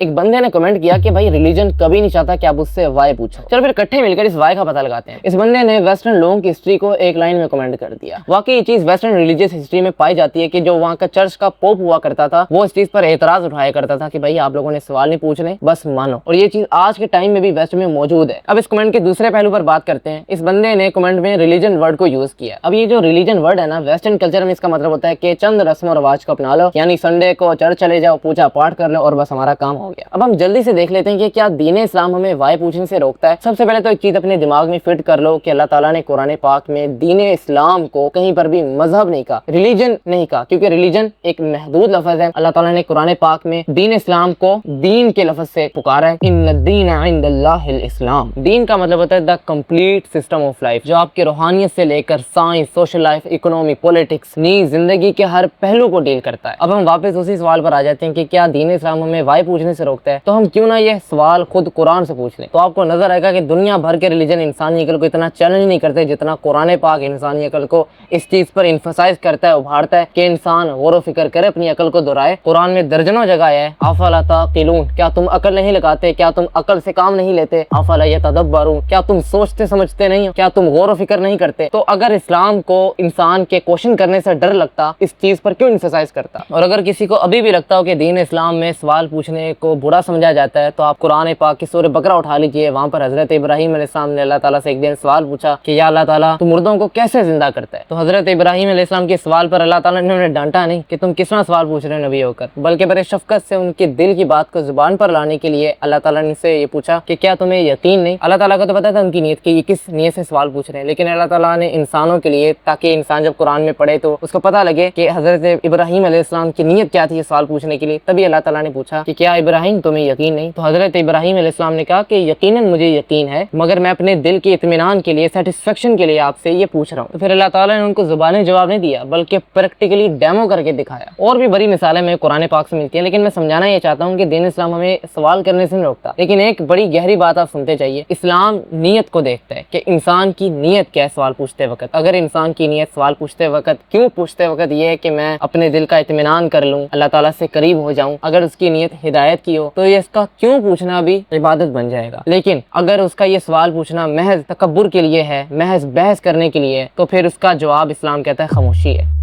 ایک بندے نے کمنٹ کیا کہ بھائی ریلیجن کبھی نہیں چاہتا کہ آپ اس سے وائے پوچھو. چلو پھر اکٹھے مل کر اس وائے کا پتہ لگاتے ہیں. اس بندے نے ویسٹرن لوگوں کی ہسٹری کو ایک لائن میں کمنٹ کر دیا. واقعی یہ چیز ویسٹرن ریلیجیس ہسٹری میں پائی جاتی ہے کہ جو وہاں کا چرچ کا پوپ ہوا کرتا تھا وہ اس چیز پر اعتراض اٹھایا کرتا تھا کہ بھائی آپ لوگوں نے سوال نہیں پوچھنے بس مانو. اور یہ چیز آج کے ٹائم میں بھی ویسٹ میں موجود ہے. اب اس کمنٹ کے دوسرے پہلو پر بات کرتے ہیں. اس بندے نے کمنٹ میں ریلیجن ورڈ کو یوز کیا. اب یہ جو ریلیجن ورڈ ہے نا ویسٹرن کلچر میں اس کا مطلب ہوتا ہے کہ چند رسم و رواج کو اپنا لو, یعنی سنڈے کو چرچ چلے جاؤ, پوجا پاٹ کر لو اور بس ہمارا کام ہو گیا. اب ہم جلدی سے دیکھ لیتے ہیں کہ کیا دین اسلام ہمیں وائے پوچھنے سے روکتا ہے. سب سے پہلے تو ایک چیز اپنے دماغ میں فٹ کر لو کہ اللہ تعالیٰ نے قرآن پاک میں دین اسلام کو کہیں پر بھی مذہب نہیں کہا, ریلیجن نہیں کہا, کیونکہ ریلیجن ایک محدود لفظ ہے. اللہ تعالیٰ نے قرآن پاک میں دین اسلام کو دین کے لفظ سے پکارا ہے. ان الدین عند اللہ الاسلام. دین کا مطلب ہوتا ہے the complete system of life, جو آپ کے روحانیت سے لے کر science, social life, economy, politics, نیز زندگی کے ہر پہلو کو ڈیل کرتا ہے. اب ہم واپس اسی سوال پر آ جاتے ہیں کہ کیا دین اسلام ہمیں وائے پوچھنے سے روکتا ہے. تو ہم کیوں نہ یہ سوال خود قرآن سے پوچھ لیں. تو آپ کو نظر آئے گا کہ دنیا بھر کے ریلیجن انسانی عقل کو اتنا چیلنج نہیں کرتے جتنا قرآن پاک انسانی عقل کو اس چیز پر انفسائز کرتا ہے, ابھارتا ہے کہ انسان غور و فکر کرے, اپنی عقل کو دہرائے. قرآن میں درجنوں جگہ ہے افلا تعقلون, کیا تم عقل نہیں لگاتے, کیا تم عقل سے کام نہیں لیتے, افلا یتدبرون, کیا تم سوچتے سمجھتے نہیں, کیا تم غور و فکر نہیں کرتے. تو اگر اسلام کو انسان کے کوشچن کرنے سے ڈر لگتا, اس چیز پر کیوں انفسائز کرتا. اور اگر کسی کو ابھی بھی لگتا ہو کہ دین اسلام میں سوال پوچھنے کو برا سمجھا جاتا ہے تو آپ قرآن پاک کی سورہ بقرہ اٹھا لیجئے. وہاں پر حضرت ابراہیم علیہ السلام نے اللہ تعالیٰ سے ایک دن سوال پوچھا کہ یا اللہ تعالیٰ تو مردوں کو کیسے زندہ کرتا ہے. تو حضرت ابراہیم علیہ السلام کے سوال پر اللہ تعالیٰ نے انہیں ڈانٹا نہیں کہ تم کس طرح سوال پوچھ رہے ہیں نبی ہو کر, بلکہ بڑے شفقت سے ان کے دل کی بات کو زبان پر لانے کے لیے اللہ تعالیٰ نے سے یہ پوچھا کہ کیا تمہیں یقین نہیں. اللہ تعالیٰ کو تو پتا تھا ان کی نیت کہ یہ کس نیت سے سوال پوچھ رہے ہیں, لیکن اللہ تعالیٰ نے انسانوں کے لیے, تاکہ انسان جب قرآن میں پڑھے تو اس کو پتہ لگے کہ حضرت ابراہیم علیہ السلام کی نیت کیا تھی یہ سوال پوچھنے کے لیے, تبھی اللہ تعالیٰ نے پوچھا کہ کیا ابراہیم تمہیں یقین نہیں. تو حضرت ابراہیم علیہ السلام نے کہا کہ یقیناً مجھے یقین ہے, مگر میں اپنے دل کے اطمینان کے لیے, سیٹسفیکشن کے لیے آپ سے یہ پوچھ رہا ہوں. تو پھر اللہ تعالیٰ نے ان کو زبانی جواب نہیں دیا بلکہ پریکٹیکلی ڈیمو کر کے دکھایا. اور بھی بڑی مثالیں میں قرآن پاک سے ملتی ہیں, لیکن میں سمجھانا یہ چاہتا ہوں کہ دین اسلام ہمیں سوال کرنے سے نہیں روکتا, لیکن ایک بڑی گہری بات آپ سنتے چاہیے. اسلام نیت کو دیکھتا ہے کہ انسان کی نیت کیا ہے سوال پوچھتے وقت. اگر انسان کی نیت سوال پوچھتے وقت, کیوں پوچھتے وقت یہ ہے کہ میں اپنے دل کا اطمینان کر لوں, اللہ تعالیٰ سے قریب ہو جاؤں, اگر اس کی نیت ہدایت کی ہو تو یہ اس کا کیوں پوچھنا بھی عبادت بن جائے گا. لیکن اگر اس کا یہ سوال پوچھنا محض تکبر کے لیے ہے, محض بحث کرنے کے لیے, تو پھر اس کا جواب اسلام کہتا ہے خاموشی ہے.